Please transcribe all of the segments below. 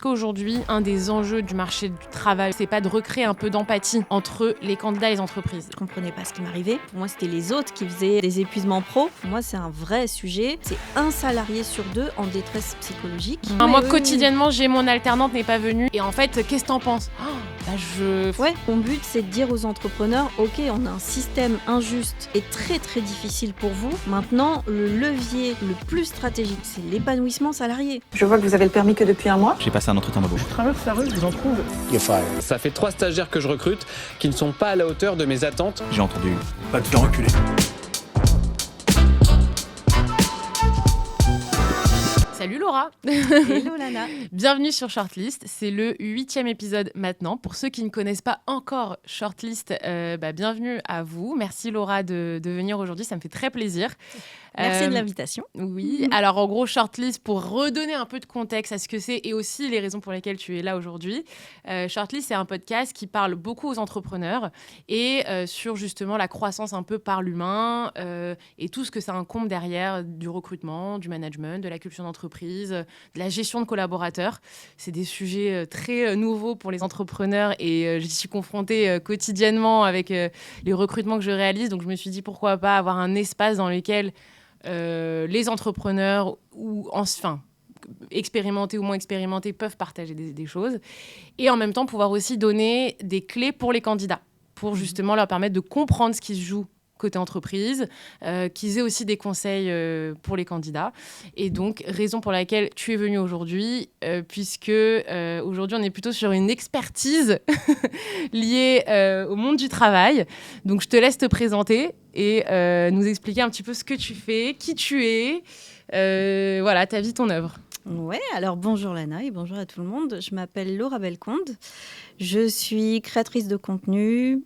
qu'aujourd'hui, un des enjeux du marché du travail, c'est pas de recréer un peu d'empathie entre les candidats et les entreprises? Je comprenais pas ce qui m'arrivait. Pour moi, c'était les autres qui faisaient des épuisements pro. Pour moi, c'est un vrai sujet. C'est un salarié sur deux en détresse psychologique. Moi, quotidiennement, j'ai mon alternante n'est pas venue. Et en fait, qu'est-ce que t'en penses? Ouais, mon but, c'est de dire aux entrepreneurs, ok, on a un système injuste et très très difficile pour vous. Maintenant, le levier le plus stratégique, c'est l'épanouissement salarié. Je vois que vous avez le permis que depuis un mois. J'ai passé un entretien d'embauche. Je traverse la rue, je vous en trouve. Ça fait 3 stagiaires que je recrute qui ne sont pas à la hauteur de mes attentes. J'ai entendu. Va te faire reculer. Salut Laura. Hello Lana. Bienvenue sur Shortlist, c'est le 8e épisode maintenant. Pour ceux qui ne connaissent pas encore Shortlist, bienvenue à vous. Merci Laura de venir aujourd'hui, ça me fait très plaisir. Merci de l'invitation. Oui, alors en gros, Shortlist, pour redonner un peu de contexte à ce que c'est et aussi les raisons pour lesquelles tu es là aujourd'hui. Shortlist, c'est un podcast qui parle beaucoup aux entrepreneurs et sur justement la croissance un peu par l'humain et tout ce que ça incombe derrière du recrutement, du management, de la culture d'entreprise, de la gestion de collaborateurs. C'est des sujets très nouveaux pour les entrepreneurs et j'y suis confrontée quotidiennement avec les recrutements que je réalise. Donc je me suis dit pourquoi pas avoir un espace dans lequel les entrepreneurs expérimentés ou moins expérimentés peuvent partager des choses et en même temps pouvoir aussi donner des clés pour les candidats pour justement leur permettre de comprendre ce qui se joue côté entreprise, qu'ils aient aussi des conseils pour les candidats. Et donc, raison pour laquelle tu es venue aujourd'hui, puisque aujourd'hui, on est plutôt sur une expertise liée au monde du travail. Donc, je te laisse te présenter et nous expliquer un petit peu ce que tu fais, qui tu es, ta vie, ton œuvre. Ouais, alors bonjour Lana et bonjour à tout le monde. Je m'appelle Laura Belleconde. Je suis créatrice de contenu,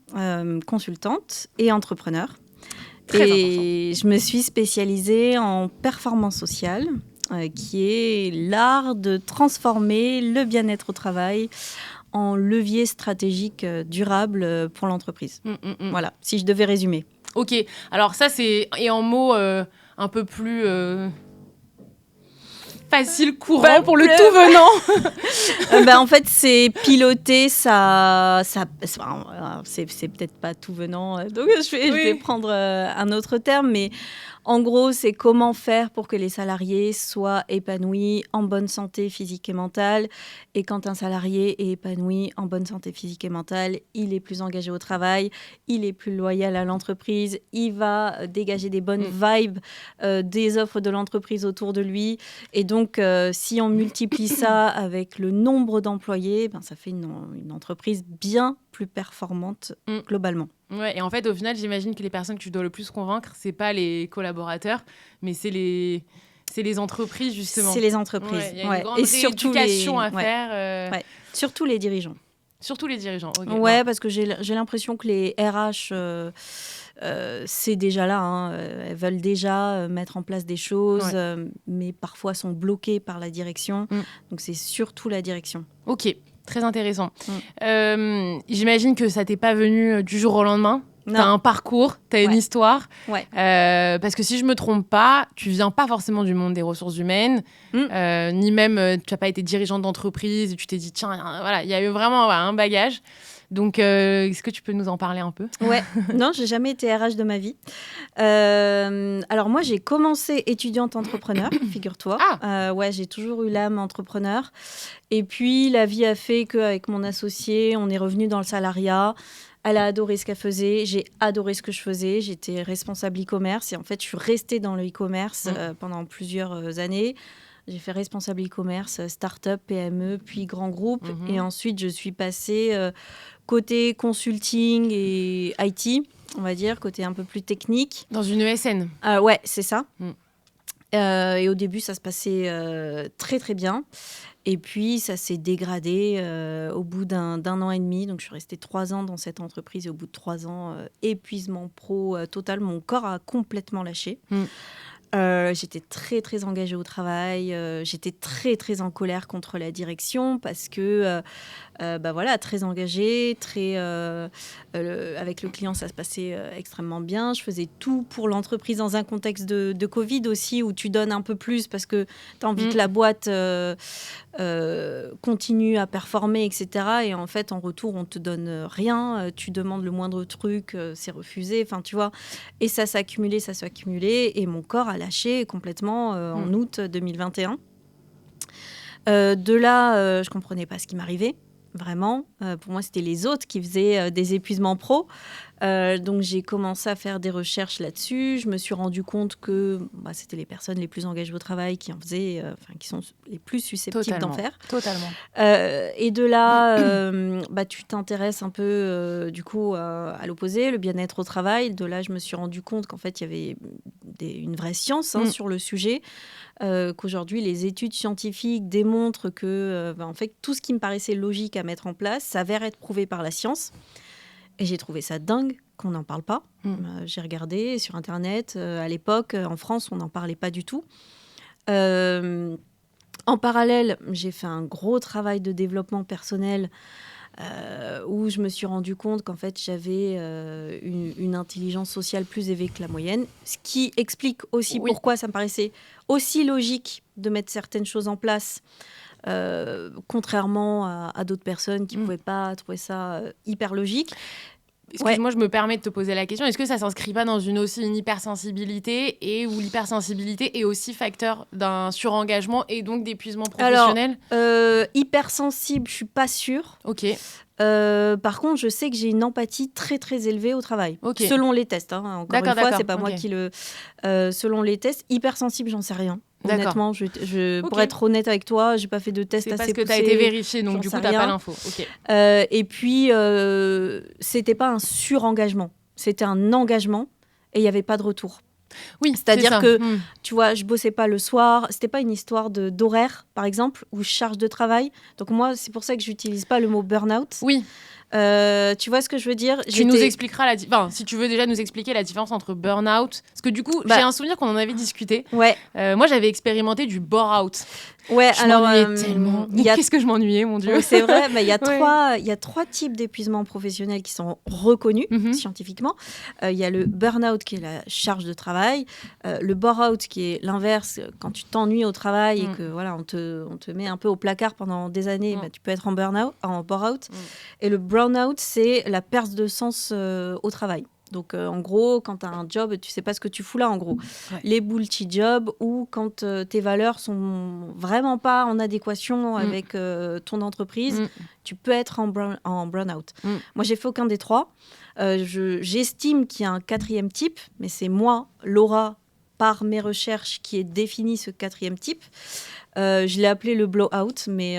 consultante et entrepreneur. Et je me suis spécialisée en performance sociale, qui est l'art de transformer le bien-être au travail en levier stratégique durable pour l'entreprise. Voilà, si je devais résumer. Ok, alors ça c'est, et en mots un peu plus facile, courant pour le tout venant. En fait, c'est piloter ça c'est peut-être pas tout venant, donc je vais prendre un autre terme, mais en gros, c'est comment faire pour que les salariés soient épanouis, en bonne santé physique et mentale. Et quand un salarié est épanoui, en bonne santé physique et mentale, il est plus engagé au travail, il est plus loyal à l'entreprise, il va dégager des bonnes vibes des offres de l'entreprise autour de lui. Et donc, si on multiplie ça avec le nombre d'employés, ça fait une entreprise bien plus performante globalement. Ouais, et en fait, au final, j'imagine que les personnes que tu dois le plus convaincre, c'est pas les collaborateurs, mais c'est les entreprises, justement. C'est les entreprises. Il y a une grande rééducation à faire. Surtout les dirigeants. Surtout les dirigeants. Okay, ouais, parce que j'ai l'impression que les RH, c'est déjà là. Elles veulent déjà mettre en place des choses, mais parfois sont bloquées par la direction. Donc, c'est surtout la direction. Ok. Très intéressant. J'imagine que ça t'est pas venu du jour au lendemain. Tu as un parcours, tu as une histoire. Ouais. Parce que si je me trompe pas, tu viens pas forcément du monde des ressources humaines, ni même tu n'as pas été dirigeante d'entreprise et tu t'es dit tiens, voilà, il y a eu vraiment un bagage. Donc, est-ce que tu peux nous en parler un peu ? Ouais, non, j'ai jamais été RH de ma vie. Alors moi, j'ai commencé étudiante entrepreneur, figure-toi. J'ai toujours eu l'âme entrepreneur. Et puis, la vie a fait qu'avec mon associé, on est revenu dans le salariat. Elle a adoré ce qu'elle faisait, j'ai adoré ce que je faisais. J'étais responsable e-commerce et en fait, je suis restée dans le e-commerce pendant plusieurs années. J'ai fait responsable e-commerce, start-up, PME, puis grand groupe. Et ensuite, je suis passée côté consulting et IT, on va dire, côté un peu plus technique. Dans une ESN. Ouais, c'est ça. Et au début, ça se passait très, très bien. Et puis, ça s'est dégradé au bout d'un an et demi. Donc, je suis restée 3 ans dans cette entreprise. Et au bout de 3 ans, épuisement pro total. Mon corps a complètement lâché. J'étais très, très engagée au travail. J'étais très, très en colère contre la direction parce que, très engagée, avec le client, ça se passait extrêmement bien. Je faisais tout pour l'entreprise dans un contexte de Covid aussi, où tu donnes un peu plus parce que tu as envie que la boîte continue à performer, etc. Et en fait, en retour, on te donne rien. Tu demandes le moindre truc, c'est refusé. Enfin, tu vois. Et ça s'est accumulé. Et mon corps a lâché complètement en août 2021. De là, je comprenais pas ce qui m'arrivait. Vraiment, pour moi, c'était les autres qui faisaient des épuisements pro. Donc, j'ai commencé à faire des recherches là-dessus. Je me suis rendu compte que c'était les personnes les plus engagées au travail qui en faisaient, qui sont les plus susceptibles d'en faire. Totalement. Et de là, tu t'intéresses un peu, du coup, à l'opposé, le bien-être au travail. De là, je me suis rendu compte qu'en fait, il y avait une vraie science sur le sujet. Qu'aujourd'hui, les études scientifiques démontrent que en fait, tout ce qui me paraissait logique à mettre en place s'avère être prouvé par la science. Et j'ai trouvé ça dingue qu'on n'en parle pas. J'ai regardé sur Internet. À l'époque, en France, on n'en parlait pas du tout. En parallèle, j'ai fait un gros travail de développement personnel où je me suis rendu compte qu'en fait, j'avais une intelligence sociale plus élevée que la moyenne, ce qui explique aussi pourquoi ça me paraissait aussi logique de mettre certaines choses en place, contrairement à d'autres personnes qui ne pouvaient pas trouver ça hyper logique. Excuse-moi, je me permets de te poser la question. Est-ce que ça ne s'inscrit pas dans une hypersensibilité et où l'hypersensibilité est aussi facteur d'un surengagement et donc d'épuisement professionnel ? Alors, hypersensible, je ne suis pas sûre. Ok. Par contre, je sais que j'ai une empathie très très élevée au travail, selon les tests. Encore une fois, c'est pas moi qui le. Selon les tests, hypersensible, j'en sais rien. Honnêtement, pour être honnête avec toi, j'ai pas fait de test assez poussé. C'est parce que tu as été vérifié, donc du coup, tu n'as pas l'info. Okay. Et puis, c'était pas un surengagement, c'était un engagement et il n'y avait pas de retour. Oui, c'est-à-dire que, tu vois, je bossais pas le soir. C'était pas une histoire d'horaire, par exemple, ou charge de travail. Donc moi, c'est pour ça que j'utilise pas le mot burn-out. Oui. Tu vois ce que je veux dire ? Tu nous expliqueras si tu veux déjà nous expliquer la différence entre burn-out. Parce que du coup, j'ai un souvenir qu'on en avait discuté. Ouais. Moi, j'avais expérimenté du bore-out. Ouais, je m'ennuyais tellement. Qu'est-ce que je m'ennuyais, mon Dieu. C'est vrai, il y a trois types d'épuisement professionnel qui sont reconnus scientifiquement. Il y a le burn-out qui est la charge de travail, le bore-out qui est l'inverse, quand tu t'ennuies au travail et que voilà, on te met un peu au placard pendant des années, tu peux être en bore-out. Et le brown-out, c'est la perte de sens au travail. Donc, en gros, quand tu as un job, tu sais pas ce que tu fous là, en gros. Ouais. Les bullshit jobs ou quand tes valeurs sont vraiment pas en adéquation avec ton entreprise, tu peux être en burn-out. Moi, j'ai fait aucun des trois. J'estime qu'il y a un quatrième type, mais c'est moi, Laura, par mes recherches, qui ai défini ce quatrième type. Je l'ai appelé le blow-out, mais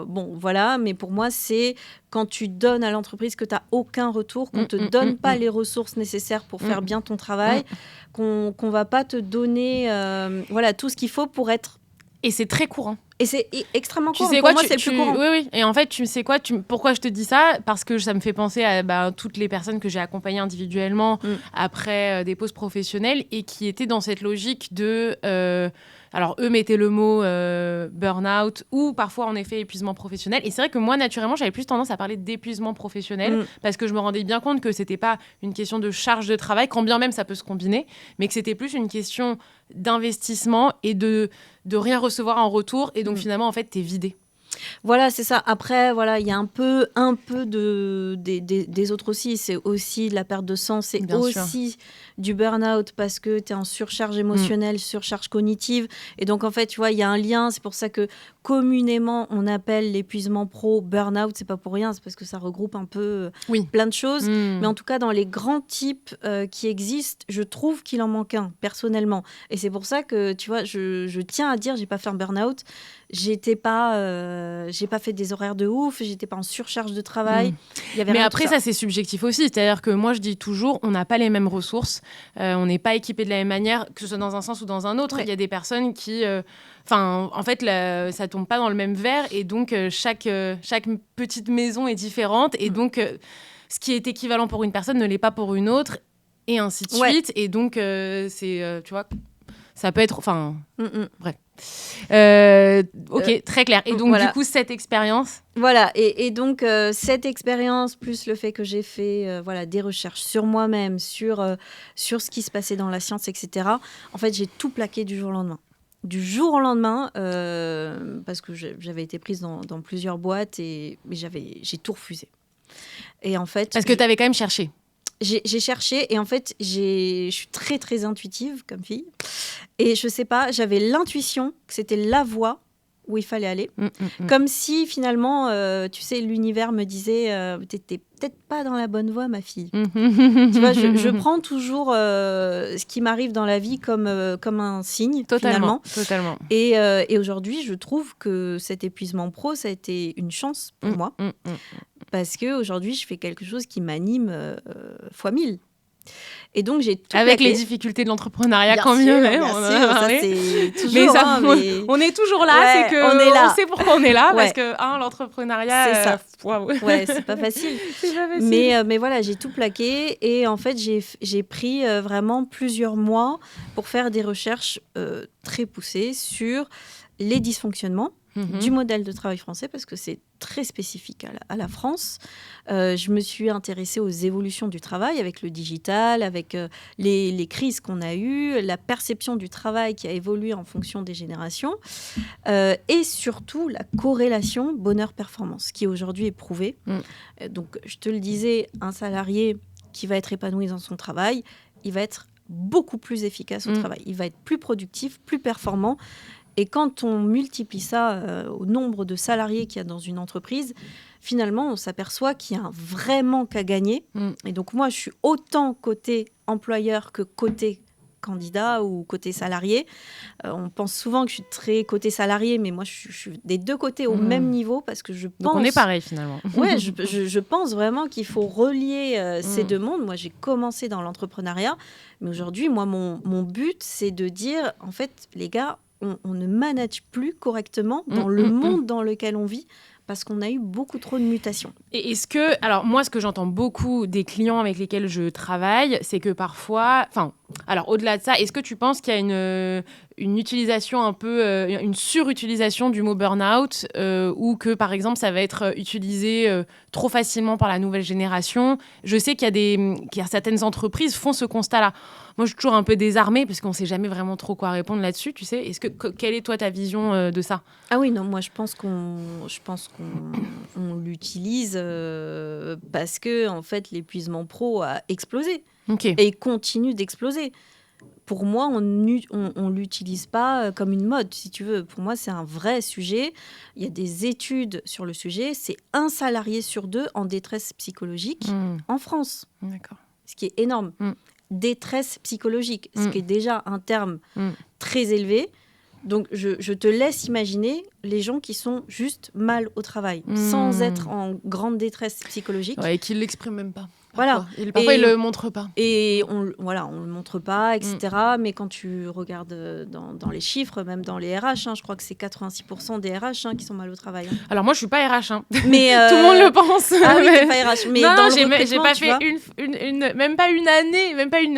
bon, voilà. Mais pour moi, c'est quand tu donnes à l'entreprise que tu n'as aucun retour, qu'on ne te donne pas les ressources nécessaires pour faire bien ton travail, qu'on ne va pas te donner tout ce qu'il faut pour être... Et c'est très courant. Et c'est extrêmement courant. Pour moi, c'est le plus courant. Oui. Et en fait, tu sais quoi pourquoi je te dis ça ? Parce que ça me fait penser à toutes les personnes que j'ai accompagnées individuellement après des pauses professionnelles et qui étaient dans cette logique de... alors, eux mettaient le mot burn-out ou parfois, en effet, épuisement professionnel. Et c'est vrai que moi, naturellement, j'avais plus tendance à parler d'épuisement professionnel parce que je me rendais bien compte que c'était pas une question de charge de travail, quand bien même ça peut se combiner, mais que c'était plus une question d'investissement et de rien recevoir en retour. Et donc, finalement, en fait, t'es vidé. Voilà, c'est ça. Après, voilà, il y a un peu des autres aussi. C'est aussi de la perte de sens. C'est bien aussi du burn-out parce que tu es en surcharge émotionnelle, surcharge cognitive. Et donc, en fait, tu vois, il y a un lien. C'est pour ça que communément, on appelle l'épuisement pro burn-out. C'est pas pour rien. C'est parce que ça regroupe un peu plein de choses. Mais en tout cas, dans les grands types qui existent, je trouve qu'il en manque un, personnellement. Et c'est pour ça que, tu vois, je tiens à dire, j'ai pas fait un burn-out. J'ai pas fait des horaires de ouf, j'étais pas en surcharge de travail. Mais après, ça c'est subjectif aussi. C'est-à-dire que moi, je dis toujours, on n'a pas les mêmes ressources, on n'est pas équipés de la même manière, que ce soit dans un sens ou dans un autre. Il y a des personnes qui... en fait, ça tombe pas dans le même verre et donc chaque petite maison est différente et donc ce qui est équivalent pour une personne ne l'est pas pour une autre et ainsi de suite. Et donc, c'est, tu vois, ça peut être... Bref. Ok, très clair. Et donc, du coup, cette expérience... Voilà, et donc, cette expérience, plus le fait que j'ai fait des recherches sur moi-même, sur ce qui se passait dans la science, etc., en fait, j'ai tout plaqué du jour au lendemain. du jour au lendemain, parce que j'avais été prise dans plusieurs boîtes mais j'ai tout refusé. Et en fait, parce que tu avais quand même cherché. J'ai cherché et en fait, je suis très très intuitive comme fille. Et je sais pas, j'avais l'intuition que c'était la voie où il fallait aller. Comme si finalement, tu sais, l'univers me disait t'étais peut-être pas dans la bonne voie, ma fille. Tu vois, je prends toujours ce qui m'arrive dans la vie comme un signe, finalement. Totalement. Et aujourd'hui, je trouve que cet épuisement pro, ça a été une chance pour moi. Parce qu'aujourd'hui, je fais quelque chose qui m'anime fois 1000. Et donc, j'ai tout avec plaqué. les difficultés de l'entrepreneuriat, Bien quand sûr, mieux même. bien sûr, ça c'est toujours. Mais ça, mais... on est toujours là, Ouais, c'est que on est là. on sait pourquoi on est là, Ouais. parce que l'entrepreneuriat, c'est ça. Waouh. Ouais, c'est pas facile. C'est pas facile. Mais voilà, j'ai tout plaqué et en fait, j'ai pris vraiment plusieurs mois pour faire des recherches très poussées sur les dysfonctionnements du modèle de travail français, parce que c'est très spécifique à la France. Je me suis intéressée aux évolutions du travail avec le digital, avec les crises qu'on a eues, la perception du travail qui a évolué en fonction des générations, et surtout la corrélation bonheur-performance, qui aujourd'hui est prouvée. Donc, je te le disais, un salarié qui va être épanoui dans son travail, il va être beaucoup plus efficace au travail. Il va être plus productif, plus performant. Et quand on multiplie ça au nombre de salariés qu'il y a dans une entreprise, finalement, on s'aperçoit qu'il y a un vrai manque à gagner. Et donc, moi, je suis autant côté employeur que côté candidat ou côté salarié. On pense souvent que je suis très côté salarié, mais moi, je suis des deux côtés au même niveau parce que je pense... Donc, on est pareil, finalement. Ouais, je pense vraiment qu'il faut relier ces deux mondes. Moi, j'ai commencé dans l'entrepreneuriat, mais aujourd'hui, moi, mon but, c'est de dire, en fait, les gars, on ne manage plus correctement dans le monde dans lequel on vit parce qu'on a eu beaucoup trop de mutations. Et est-ce que, alors moi, ce que j'entends beaucoup des clients avec lesquels je travaille, c'est que parfois, alors au-delà de ça, est-ce que tu penses qu'il y a une utilisation un peu, une surutilisation du mot burn-out, ou que par exemple ça va être utilisé trop facilement par la nouvelle génération? Je sais qu'il y a certaines entreprises font ce constat-là. Moi, je suis toujours un peu désarmée parce qu'on ne sait jamais vraiment trop quoi répondre là-dessus, tu sais. Quelle est toi ta vision de ça? Ah oui, non, moi je pense qu'on l'utilise parce que en fait l'épuisement pro a explosé et continue d'exploser. Pour moi, on l'utilise pas comme une mode, si tu veux. Pour moi, c'est un vrai sujet. Il y a des études sur le sujet. C'est 1 salarié sur 2 en détresse psychologique en France. D'accord. Ce qui est énorme. Détresse psychologique, ce qui est déjà un terme très élevé. Donc, je te laisse imaginer les gens qui sont juste mal au travail, sans être en grande détresse psychologique. Ouais, et qui ne l'expriment même pas. Voilà. Parfois, ils ne le montrent pas. Et on ne le montre pas, etc. Mais quand tu regardes dans les chiffres, même dans les RH, je crois que c'est 86% des RH qui sont mal au travail. Alors moi, je ne suis pas RH. Mais tout le monde le pense. Ah oui, tu n'es pas RH. Mais non, dans j'ai pas fait même pas une année,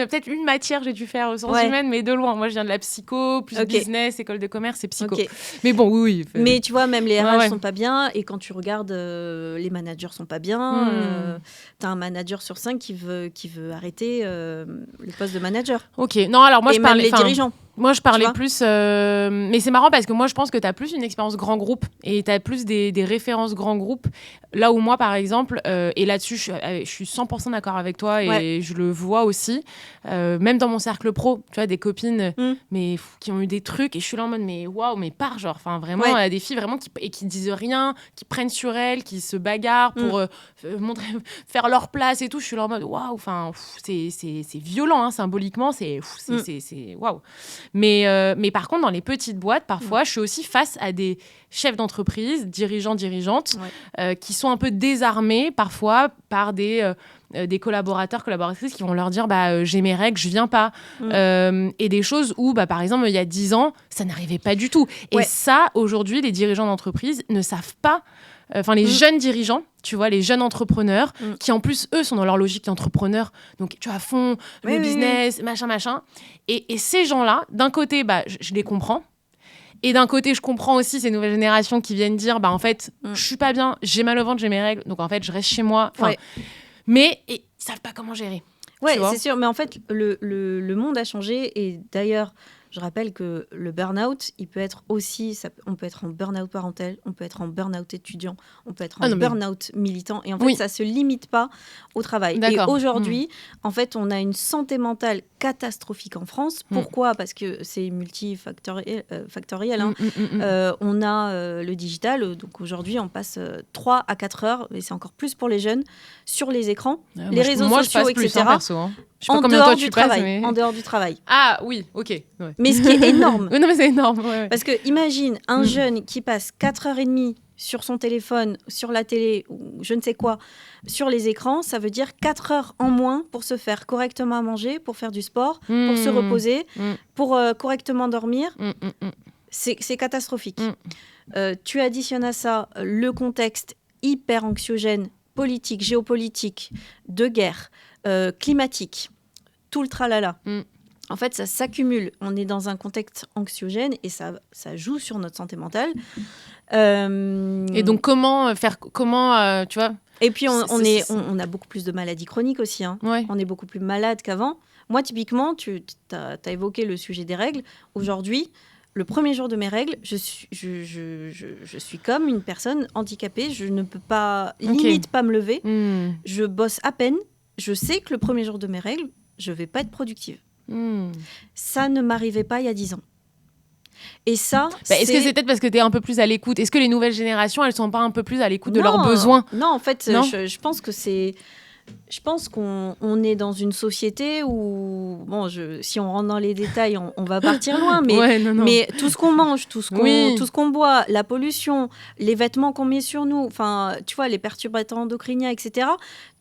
peut-être une matière j'ai dû faire aux sciences humaines, mais de loin. Moi, je viens de la psycho, plus business, école de commerce et psycho. Mais bon, oui. Mais tu vois, même les RH sont pas bien. Et quand tu regardes, les managers sont pas bien. Tu as un manager sur 5 qui veut arrêter le poste de manager. Ok, non, alors moi, et je parlais... les dirigeants. Moi, je parlais plus... Mais c'est marrant parce que moi, je pense que tu as plus une expérience grand groupe et tu as plus des références grand groupe. Là où moi, par exemple, et là-dessus, je suis 100% d'accord avec toi et je le vois aussi, même dans mon cercle pro, tu vois, des copines mais, qui ont eu des trucs et je suis là en mode, mais waouh, mais pars, genre, enfin, vraiment, des filles vraiment qui disent rien, qui prennent sur elles, qui se bagarrent pour faire leur place et tout. Je suis là en mode, waouh, enfin, c'est violent, hein, symboliquement, c'est waouh. Mais par contre, dans les petites boîtes, parfois, je suis aussi face à des chefs d'entreprise, dirigeantes, qui sont un peu désarmés, parfois, par des collaboratrices qui vont leur dire j'ai mes règles, je viens pas. Et des choses où, par exemple, il y a 10 ans, ça n'arrivait pas du tout. Et ça, aujourd'hui, les dirigeants d'entreprise ne savent pas. Enfin, les jeunes dirigeants, tu vois, les jeunes entrepreneurs, qui en plus, eux, sont dans leur logique d'entrepreneur. Donc, tu vois, à fond, le business, machin. Et ces gens-là, d'un côté, je les comprends. Et d'un côté, je comprends aussi ces nouvelles générations qui viennent dire, en fait, je suis pas bien, j'ai mal au ventre, j'ai mes règles. Donc, en fait, je reste chez moi. Mais ils savent pas comment gérer. Ouais, c'est sûr. Mais en fait, le monde a changé. Et d'ailleurs, Je rappelle que le burn-out, il peut être aussi, on peut être en burn-out parental, on peut être en burn-out étudiant, on peut être en burn-out militant. Et en fait, ça ne se limite pas au travail. D'accord. Et aujourd'hui, en fait, on a une santé mentale catastrophique en France. Pourquoi ? Parce que c'est multifactoriel. On a le digital. Donc aujourd'hui, on passe 3 à 4 heures, et c'est encore plus pour les jeunes, sur les écrans, les réseaux sociaux, etc. Plus, perso, hein. Je sais pas en combien de dehors temps du tu passes, travail. mais... En dehors du travail. Ah oui, ok. Ouais. Mais ce qui est énorme. Non, mais c'est énorme. Ouais. Parce que imagine un jeune qui passe 4h30 sur son téléphone, sur la télé, ou je ne sais quoi, sur les écrans, ça veut dire 4 heures en moins pour se faire correctement à manger, pour faire du sport, pour se reposer, pour correctement dormir. C'est catastrophique. Tu additionnes à ça le contexte hyper anxiogène, politique, géopolitique, de guerre, climatique, tout le tralala. En fait, ça s'accumule. On est dans un contexte anxiogène et ça joue sur notre santé mentale. Et donc, comment tu vois... Et puis, on a beaucoup plus de maladies chroniques aussi. Hein. Ouais. On est beaucoup plus malade qu'avant. Moi, typiquement, tu as évoqué le sujet des règles. Aujourd'hui, le premier jour de mes règles, je suis comme une personne handicapée. Je ne peux pas, limite pas me lever. Je bosse à peine. Je sais que le premier jour de mes règles, je ne vais pas être productive. Ça ne m'arrivait pas il y a 10 ans. Et ça, est-ce que c'est peut-être parce que tu es un peu plus à l'écoute ? Est-ce que les nouvelles générations, elles sont pas un peu plus à l'écoute de leurs besoins ? Non, en fait, je pense que c'est... Je pense qu'on est dans une société où, si on rentre dans les détails, on va partir loin, mais, mais tout ce qu'on mange, tout ce qu'on boit, la pollution, les vêtements qu'on met sur nous, enfin, tu vois, les perturbateurs endocriniens, etc.,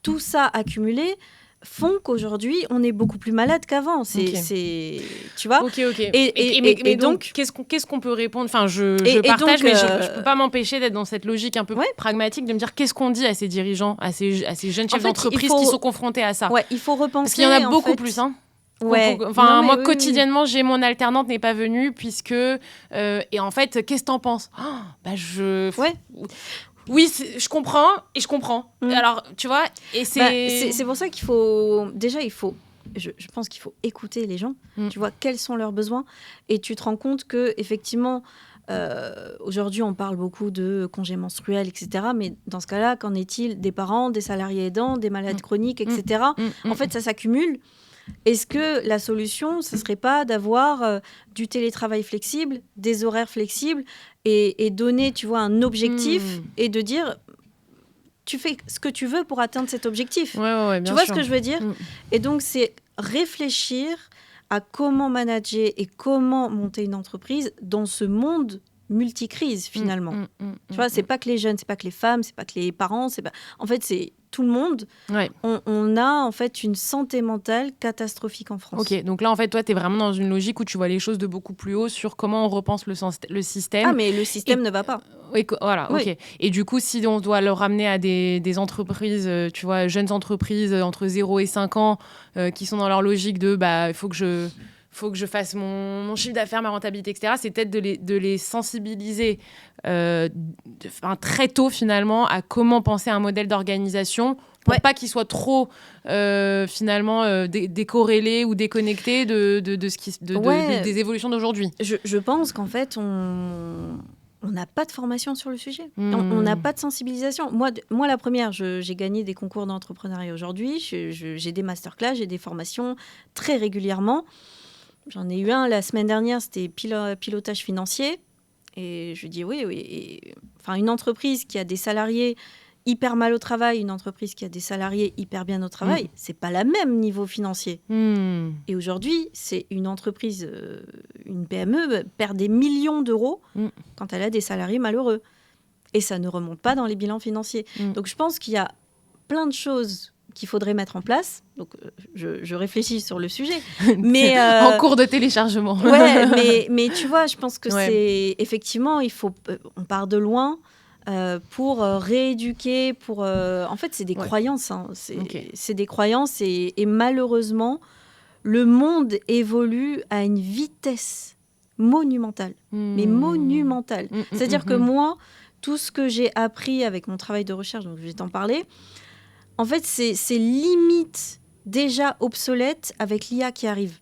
tout ça accumulé font qu'aujourd'hui, on est beaucoup plus malade qu'avant. Tu vois ? Ok. Et donc, qu'est-ce qu'on peut répondre ? Enfin, je partage, mais je peux pas m'empêcher d'être dans cette logique un peu pragmatique de me dire qu'est-ce qu'on dit à ces dirigeants, à ces jeunes chefs d'entreprise qui sont confrontés à ça. Ouais, il faut repenser. Parce qu'il y en a beaucoup plus, hein. Ouais. Enfin, moi, quotidiennement, j'ai mon alternante n'est pas venue puisque... et en fait, qu'est-ce que t'en penses ? Oui, je comprends. Alors, tu vois, et c'est... c'est pour ça qu'il faut... Déjà, je pense qu'il faut écouter les gens. Tu vois, quels sont leurs besoins. Et tu te rends compte qu'effectivement, aujourd'hui, on parle beaucoup de congés menstruels, etc. Mais dans ce cas-là, qu'en est-il des parents, des salariés aidants, des malades chroniques, etc. En fait, ça s'accumule. Est-ce que la solution, ce ne serait pas d'avoir du télétravail flexible, des horaires flexibles et donner, tu vois, un objectif et de dire, tu fais ce que tu veux pour atteindre cet objectif. Tu vois ce que je veux dire ? Et donc, c'est réfléchir à comment manager et comment monter une entreprise dans ce monde multicrise, finalement. Tu vois, c'est pas que les jeunes, c'est pas que les femmes, c'est pas que les parents, en fait, c'est tout le monde. On a en fait une santé mentale catastrophique en France. Ok, donc là en fait toi tu es vraiment dans une logique où tu vois les choses de beaucoup plus haut sur comment on repense le système. Ah mais le système ne va pas. Oui, voilà, ok. Et du coup si on doit le ramener à des entreprises, tu vois, jeunes entreprises entre 0 et 5 ans qui sont dans leur logique de il faut que je fasse mon chiffre d'affaires, ma rentabilité, etc. C'est peut-être de les sensibiliser très tôt, finalement, à comment penser un modèle d'organisation pour pas qu'il soit trop, finalement, décorrélé ou déconnecté de ce qui, des évolutions d'aujourd'hui. Je pense qu'en fait, on n'a pas de formation sur le sujet. On n'a pas de sensibilisation. Moi, la première, j'ai gagné des concours d'entrepreneuriat aujourd'hui. J'ai des masterclass, j'ai des formations très régulièrement. J'en ai eu un la semaine dernière, c'était pilotage financier. Et je dis enfin, une entreprise qui a des salariés hyper mal au travail, une entreprise qui a des salariés hyper bien au travail, c'est pas la même niveau financier. Et aujourd'hui, c'est une entreprise, une PME, perd des millions d'euros quand elle a des salariés malheureux. Et ça ne remonte pas dans les bilans financiers. Donc je pense qu'il y a plein de choses qu'il faudrait mettre en place. Donc, je réfléchis sur le sujet. Mais, en cours de téléchargement. mais tu vois, je pense que c'est... Effectivement, on part de loin pour rééduquer, en fait, c'est des croyances. Hein. C'est des croyances et malheureusement, le monde évolue à une vitesse monumentale. Mais monumentale. C'est-à-dire que moi, tout ce que j'ai appris avec mon travail de recherche, donc je vais t'en parler, en fait, c'est limite déjà obsolète avec l'IA qui arrive.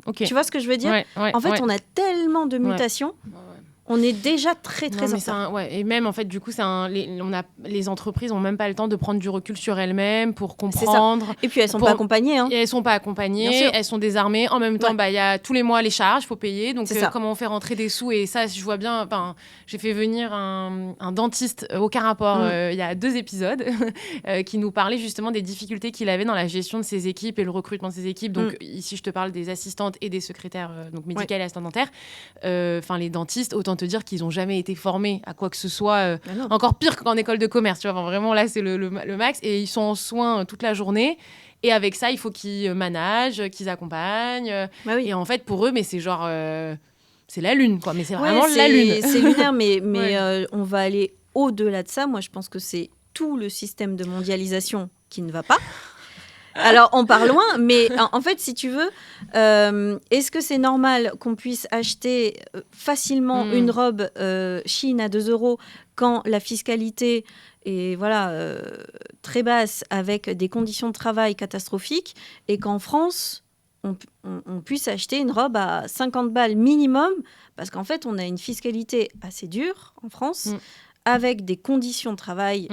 Ok. Tu vois ce que je veux dire ? En fait, on a tellement de mutations. On est déjà très en retard. Et même en fait, du coup, les entreprises n'ont même pas le temps de prendre du recul sur elles-mêmes pour comprendre. Et puis elles sont pas accompagnées. Et elles sont pas accompagnées, elles sont désarmées. En même temps, il y a tous les mois les charges, faut payer. Donc comment on fait rentrer des sous ? Et ça, je vois bien. J'ai fait venir un dentiste, aucun rapport, il y a 2 épisodes, qui nous parlait justement des difficultés qu'il avait dans la gestion de ses équipes et le recrutement de ses équipes. Donc ici, je te parle des assistantes et des secrétaires, donc médicales et assistantes dentaires. Les dentistes, autant te dire qu'ils n'ont jamais été formés à quoi que ce soit, encore pire qu'en école de commerce, tu vois. Vraiment là c'est le max, et ils sont en soins toute la journée, et avec ça il faut qu'ils managent, qu'ils accompagnent, et en fait pour eux c'est genre c'est la lune, quoi. Mais c'est vraiment la lune, c'est lunaire, mais on va aller au-delà de ça. Moi je pense que c'est tout le système de mondialisation qui ne va pas. Alors, on part loin, mais en fait, si tu veux, est-ce que c'est normal qu'on puisse acheter facilement une robe Chine à 2 € quand la fiscalité est très basse, avec des conditions de travail catastrophiques, et qu'en France, on puisse acheter une robe à 50 balles minimum, parce qu'en fait, on a une fiscalité assez dure en France, avec des conditions de travail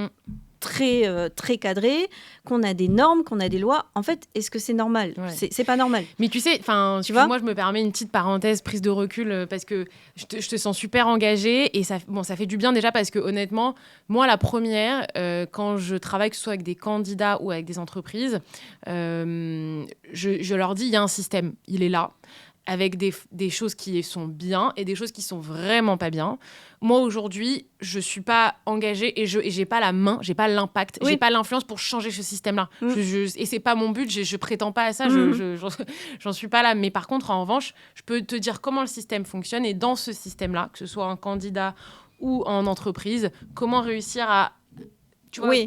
très cadré, qu'on a des normes, qu'on a des lois. En fait, est-ce que c'est normal ? C'est pas normal. Mais tu sais, tu vois, moi je me permets une petite parenthèse, prise de recul, parce que je te sens super engagée, et ça fait du bien déjà, parce que honnêtement, moi la première, quand je travaille, que ce soit avec des candidats ou avec des entreprises, je leur dis, il y a un système, il est là, avec des choses qui sont bien et des choses qui sont vraiment pas bien. Moi, aujourd'hui, je suis pas engagée, et j'ai pas la main, j'ai pas l'impact, j'ai pas l'influence pour changer ce système-là. Et c'est pas mon but, je prétends pas à ça, j'en suis pas là. Mais par contre, en revanche, je peux te dire comment le système fonctionne, et dans ce système-là, que ce soit un candidat ou en entreprise, comment réussir à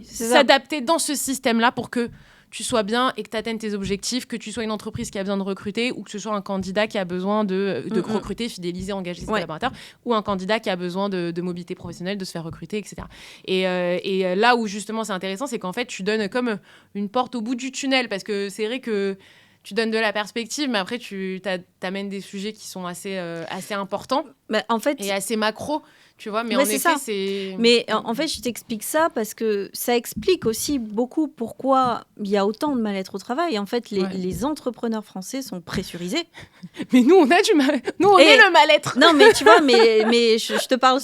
s'adapter dans ce système-là pour que tu sois bien et que tu atteignes tes objectifs, que tu sois une entreprise qui a besoin de recruter, ou que ce soit un candidat qui a besoin de recruter, fidéliser, engager ses collaborateurs, ou un candidat qui a besoin de mobilité professionnelle, de se faire recruter, etc. Et là où justement c'est intéressant, c'est qu'en fait tu donnes comme une porte au bout du tunnel, parce que c'est vrai que tu donnes de la perspective, mais après tu t'amènes des sujets qui sont assez importants, en fait, et assez macro. Tu vois, mais en effet, c'est... Mais en fait, je t'explique ça parce que ça explique aussi beaucoup pourquoi il y a autant de mal-être au travail. En fait, les entrepreneurs français sont pressurisés. Mais nous, on a du mal. Nous, on est le mal-être. Non, mais tu vois, mais je te parle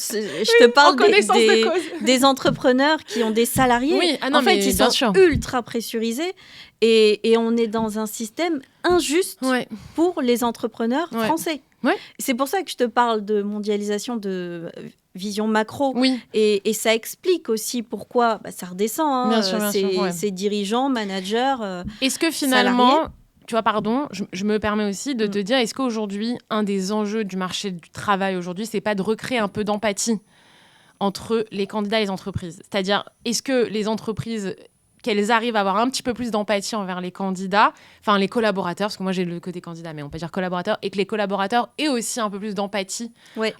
des entrepreneurs qui ont des salariés. Oui, en fait, ils sont ultra pressurisés. Et on est dans un système injuste pour les entrepreneurs français. C'est pour ça que je te parle de mondialisation, de vision macro. Et ça explique aussi pourquoi ça redescend. Ces dirigeants, managers, est-ce que finalement, salariés, tu vois, pardon, je me permets aussi de te dire, est-ce qu'aujourd'hui, un des enjeux du marché du travail aujourd'hui, c'est pas de recréer un peu d'empathie entre les candidats et les entreprises ? C'est-à-dire, est-ce que les entreprises, qu'elles arrivent à avoir un petit peu plus d'empathie envers les candidats, enfin les collaborateurs, parce que moi j'ai le côté candidat, mais on peut dire collaborateurs, et que les collaborateurs aient aussi un peu plus d'empathie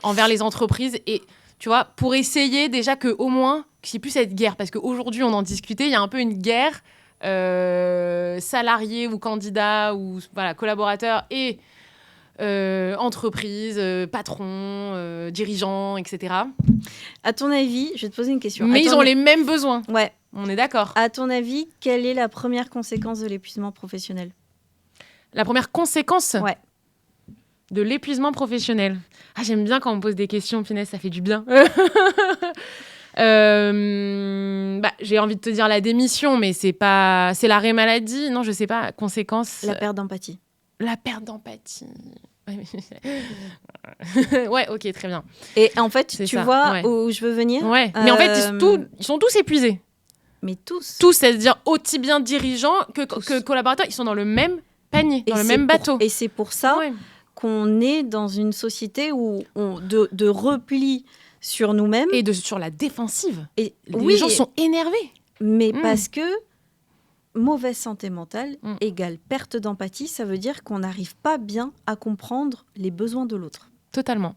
envers les entreprises, et tu vois, pour essayer déjà qu'au moins, qu'il n'y ait plus cette guerre, parce qu'aujourd'hui on en discutait, il y a un peu une guerre salariés ou candidats, ou collaborateurs et entreprises, patrons, dirigeants, etc. À ton avis, je vais te poser une question. Mais ils ont les mêmes besoins. Ouais. On est d'accord. À ton avis, quelle est la première conséquence de l'épuisement professionnel ? La première conséquence de l'épuisement professionnel. Ah, j'aime bien quand on me pose des questions, Pinès, ça fait du bien. J'ai envie de te dire la démission, mais c'est l'arrêt maladie. Non, je sais pas. Conséquence. La perte d'empathie. La perte d'empathie. Ouais, ok, très bien. Et en fait, tu vois où je veux venir ? Mais en fait, ils sont tous épuisés. Mais tous. Tous, c'est-à-dire aussi bien dirigeants que collaborateurs, ils sont dans le même panier, dans le même bateau. Et c'est pour ça qu'on est dans une société où de repli sur nous-mêmes. Et sur la défensive. Et les gens sont énervés. Mais parce que mauvaise santé mentale égale perte d'empathie, ça veut dire qu'on n'arrive pas bien à comprendre les besoins de l'autre. Totalement.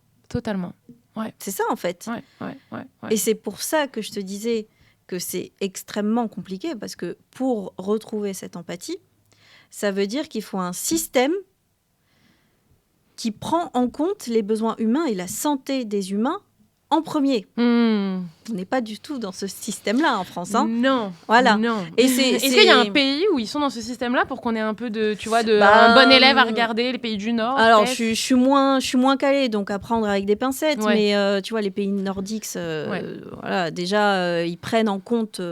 Ouais. C'est ça en fait. Ouais. Et c'est pour ça que je te disais que c'est extrêmement compliqué, parce que pour retrouver cette empathie, ça veut dire qu'il faut un système qui prend en compte les besoins humains et la santé des humains en premier. On n'est pas du tout dans ce système-là en France. Hein. Non. Voilà. Non. Et Est-ce qu'il y a un pays où ils sont dans ce système-là pour qu'on ait un peu de, tu vois, un bon élève à regarder, les pays du Nord? Alors, je suis moins calée, donc à prendre avec des pincettes. Ouais. Mais tu vois, les pays nordiques, voilà, déjà, ils prennent en compte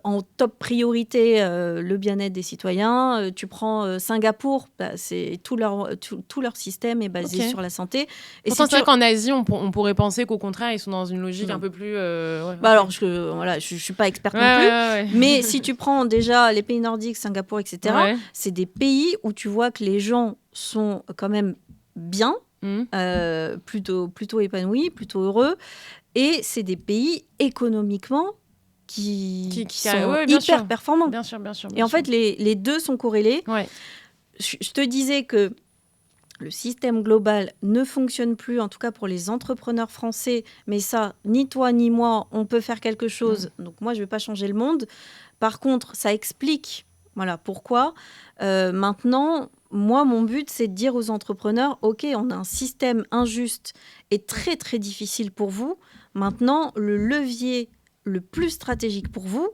en top priorité le bien-être des citoyens. Tu prends Singapour, c'est tout leur système est basé sur la santé. Et pourtant, c'est vrai qu'en Asie, on pourrait penser qu'au contraire, ils sont dans une logique un peu plus... alors, je suis pas experte non plus. Mais si tu prends déjà les pays nordiques, Singapour, etc., c'est des pays où tu vois que les gens sont quand même bien, plutôt épanouis, plutôt heureux. Et c'est des pays économiquement qui sont hyper performants. Bien sûr. Et en fait, les deux sont corrélés. Ouais. Je te disais que le système global ne fonctionne plus, en tout cas pour les entrepreneurs français. Mais ça, ni toi ni moi, on peut faire quelque chose. Donc moi, je ne vais pas changer le monde. Par contre, ça explique pourquoi. Maintenant, moi, mon but, c'est de dire aux entrepreneurs, OK, on a un système injuste et très, très difficile pour vous. Maintenant, le levier le plus stratégique pour vous,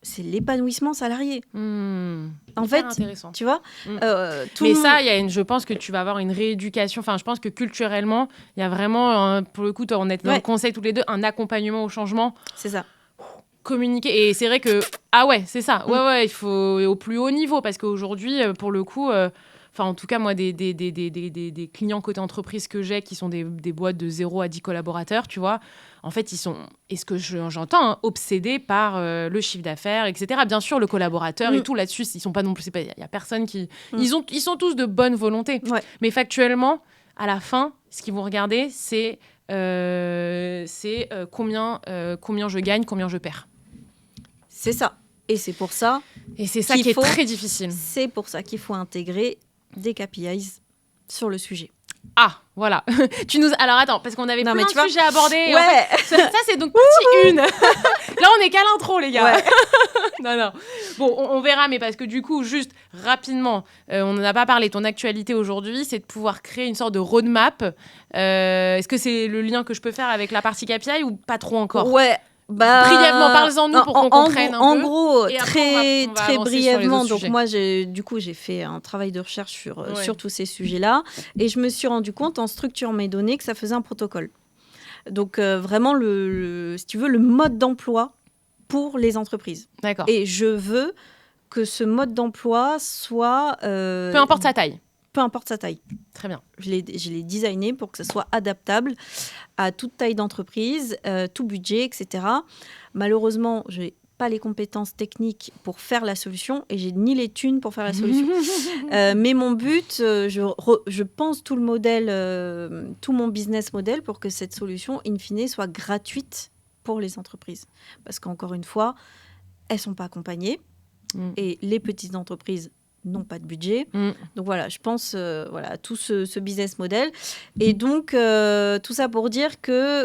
c'est l'épanouissement salarié. En fait, intéressant. Tu vois, mais ça, je pense que tu vas avoir une rééducation. Enfin, je pense que culturellement, il y a vraiment, pour le coup, on est dans le conseil tous les deux, un accompagnement au changement. C'est ça. Communiquer. Et c'est vrai que, c'est ça. Ouais, il faut au plus haut niveau, parce qu'aujourd'hui, pour le coup... en tout cas, moi, des clients côté entreprise que j'ai, qui sont des boîtes de 0 à 10 collaborateurs, tu vois, en fait, ils sont, et ce que j'entends, obsédés par le chiffre d'affaires, etc. Bien sûr, le collaborateur et tout, là-dessus, ils sont pas non plus... Il n'y a personne qui... Ils sont tous de bonne volonté. Ouais. Mais factuellement, à la fin, ce qu'ils vont regarder, c'est combien je gagne, combien je perds. C'est ça. Et c'est pour ça... Et c'est ça qui est très difficile. C'est pour ça qu'il faut intégrer des KPIs sur le sujet. Ah, voilà. Alors attends, parce qu'on avait plein de sujets à aborder. Ouais. En fait, ça, c'est donc partie 1. Là, on est qu'à l'intro, les gars. Ouais. Non. Bon, on verra, mais parce que du coup, juste rapidement, on n'en a pas parlé. Ton actualité aujourd'hui, c'est de pouvoir créer une sorte de roadmap. Est-ce que c'est le lien que je peux faire avec la partie KPI ou pas trop encore? Ouais. Brièvement, parle-en-nous pour qu'on comprenne un peu. En gros, et très brièvement. Donc sujets. moi, j'ai fait un travail de recherche sur tous ces sujets-là, et je me suis rendu compte en structurant mes données que ça faisait un protocole. Donc vraiment, si tu veux, le mode d'emploi pour les entreprises. D'accord. Et je veux que ce mode d'emploi soit... peu importe sa taille. Peu importe sa taille. Très bien. Je l'ai designé pour que ça soit adaptable à toute taille d'entreprise, tout budget, etc. Malheureusement, je n'ai pas les compétences techniques pour faire la solution et j'ai ni les thunes pour faire la solution. Mais mon but, je pense tout le modèle, tout mon business model pour que cette solution, in fine, soit gratuite pour les entreprises. Parce qu'encore une fois, elles ne sont pas accompagnées et les petites entreprises n'ont pas de budget. Donc voilà, je pense à tout ce business model. Et donc, tout ça pour dire que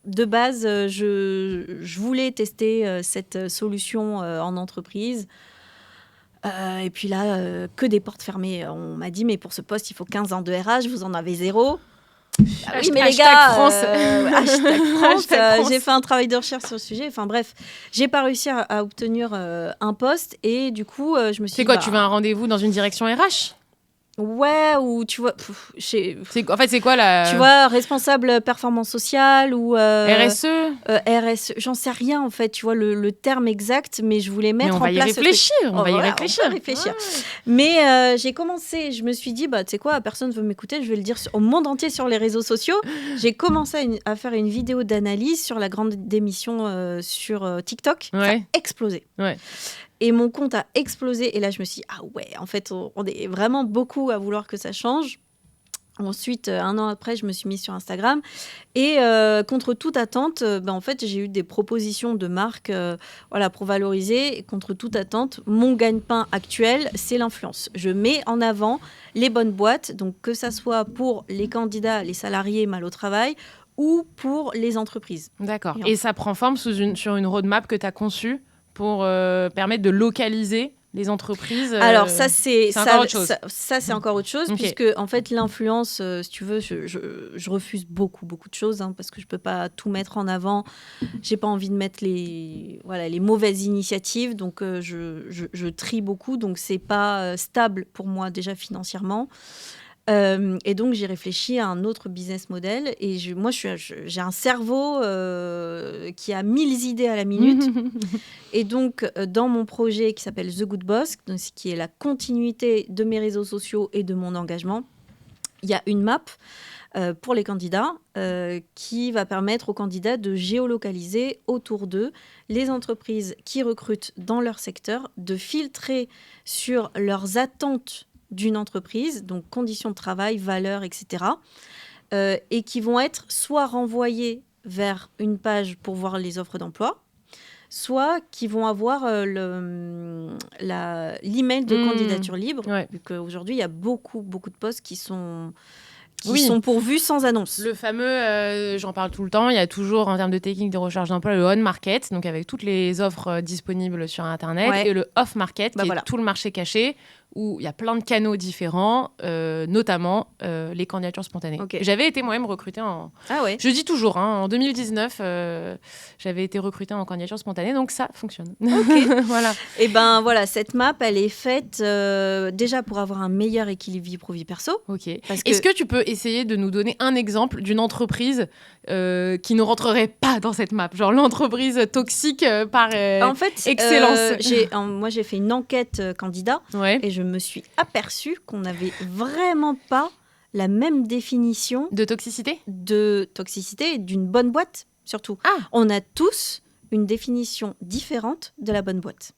de base, je voulais tester cette solution en entreprise. Et puis là, que des portes fermées. On m'a dit, mais pour ce poste, il faut 15 ans de RH, vous en avez 0. Oui, mais les gars, hashtag France, j'ai fait un travail de recherche sur le sujet. Enfin bref, j'ai pas réussi à obtenir un poste et du coup, je me suis dit... C'est quoi, tu veux un rendez-vous dans une direction RH ? Ouais, ou tu vois... En fait, c'est quoi la... Tu vois, responsable performance sociale ou... RSE RSE, j'en sais rien en fait, tu vois, le terme exact, mais je voulais mettre en place... On va y réfléchir. Ouais. Mais j'ai commencé, je me suis dit, tu sais quoi, personne ne veut m'écouter, je vais le dire au monde entier sur les réseaux sociaux. J'ai commencé à faire une vidéo d'analyse sur la grande démission sur TikTok. Ça a explosé. Ouais. Et mon compte a explosé. Et là, je me suis dit, ah ouais, en fait, on est vraiment beaucoup à vouloir que ça change. Ensuite, 1 an après, je me suis mise sur Instagram. Et contre toute attente, en fait, j'ai eu des propositions de marques pour valoriser. Et contre toute attente, mon gagne-pain actuel, c'est l'influence. Je mets en avant les bonnes boîtes, donc que ça soit pour les candidats, les salariés mal au travail, ou pour les entreprises. D'accord. Et ça prend forme sur une roadmap que tu as conçue pour permettre de localiser les entreprises. Alors ça c'est encore autre chose. Ça c'est encore autre chose, Ok. puisque en fait l'influence, si tu veux, je refuse beaucoup de choses, hein, parce que je peux pas tout mettre en avant. J'ai pas envie de mettre les mauvaises initiatives, donc je trie beaucoup, donc c'est pas stable pour moi déjà financièrement. Et donc j'ai réfléchi à un autre business model, et moi j'ai un cerveau qui a 1000 idées à la minute. Et donc, dans mon projet qui s'appelle The Good Boss, donc, qui est la continuité de mes réseaux sociaux et de mon engagement, il y a une map pour les candidats qui va permettre aux candidats de géolocaliser autour d'eux les entreprises qui recrutent dans leur secteur, de filtrer sur leurs attentes d'une entreprise, donc conditions de travail, valeurs, etc., et qui vont être soit renvoyés vers une page pour voir les offres d'emploi, soit qui vont avoir l'email de candidature libre, vu qu'aujourd'hui, il y a beaucoup de postes qui sont pourvus sans annonce. Le fameux, j'en parle tout le temps, il y a toujours, en termes de technique de recherche d'emploi, le on-market, donc avec toutes les offres disponibles sur Internet, et le off-market, qui est tout le marché caché, où il y a plein de canaux différents, notamment les candidatures spontanées. Okay. J'avais été moi-même recrutée en... Ah ouais. Je dis toujours, en 2019, j'avais été recrutée en candidature spontanée, donc ça fonctionne. Ok. Voilà. Et ben voilà, cette map, elle est faite déjà pour avoir un meilleur équilibre vie pro vie perso. Ok. Est-ce que tu peux essayer de nous donner un exemple d'une entreprise qui ne rentrerait pas dans cette map, genre l'entreprise toxique par en fait, excellence. Moi, j'ai fait une enquête candidat, et je me suis aperçue qu'on n'avait vraiment pas la même définition de toxicité et d'une bonne boîte, surtout. On a tous une définition différente de la bonne boîte.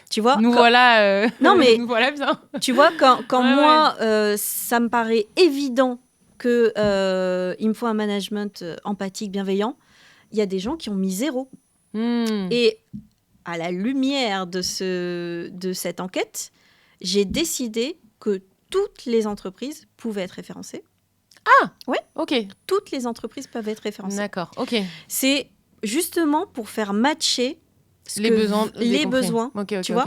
Tu vois, nous voilà nous voilà bien. Tu vois, quand moi, ça me paraît évident que il me faut un management empathique, bienveillant, il y a des gens qui ont mis 0. Et à la lumière de cette enquête, j'ai décidé que toutes les entreprises pouvaient être référencées. Ouais. Ok. Toutes les entreprises peuvent être référencées. D'accord. Ok. C'est justement pour faire matcher les besoins. Okay, tu vois.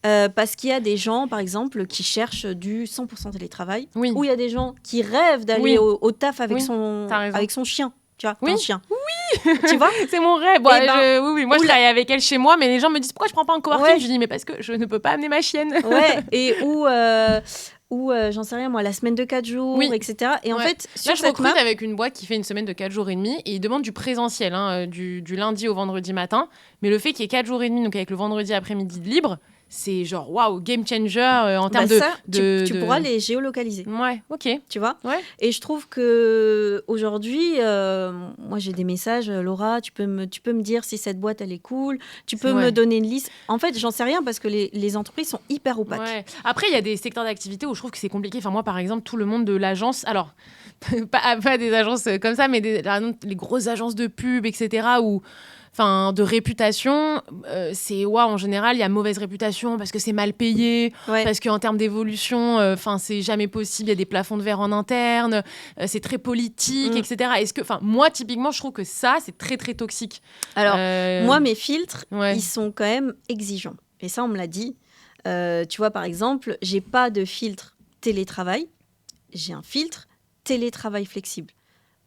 Parce qu'il y a des gens, par exemple, qui cherchent du 100% télétravail, ou il y a des gens qui rêvent d'aller au taf avec son chien. Tu vois, ton chien. Oui. Tu vois, c'est mon rêve. Moi, je travaille avec elle chez moi, mais les gens me disent pourquoi je prends pas un coworking. Je dis mais parce que je ne peux pas amener ma chienne. Et ou j'en sais rien moi, la semaine de 4 jours, etc. Et en fait, là, je recrute avec une boîte qui fait une semaine de 4 jours et demi, et ils demandent du présentiel, du lundi au vendredi matin. Mais le fait qu'il y ait 4 jours et demi, donc avec le vendredi après-midi de libre, c'est genre waouh, game changer en termes tu pourras les géolocaliser. Ouais, ok. Tu vois. Et je trouve que aujourd'hui, moi j'ai des messages, Laura, tu peux me dire si cette boîte elle est cool, tu peux me donner une liste. En fait, j'en sais rien parce que les entreprises sont hyper opaques. Ouais. Après, il y a des secteurs d'activité où je trouve que c'est compliqué. Enfin, moi, par exemple, tout le monde de l'agence, alors pas des agences comme ça, mais les grosses agences de pub, etc. où de réputation, c'est en général il y a mauvaise réputation parce que c'est mal payé, parce qu'en termes d'évolution, c'est jamais possible, il y a des plafonds de verre en interne, c'est très politique, etc. Est-ce que, moi typiquement, je trouve que ça c'est très très toxique. Alors moi mes filtres, ils sont quand même exigeants. Et ça on me l'a dit. Tu vois par exemple, j'ai pas de filtre télétravail, j'ai un filtre télétravail flexible.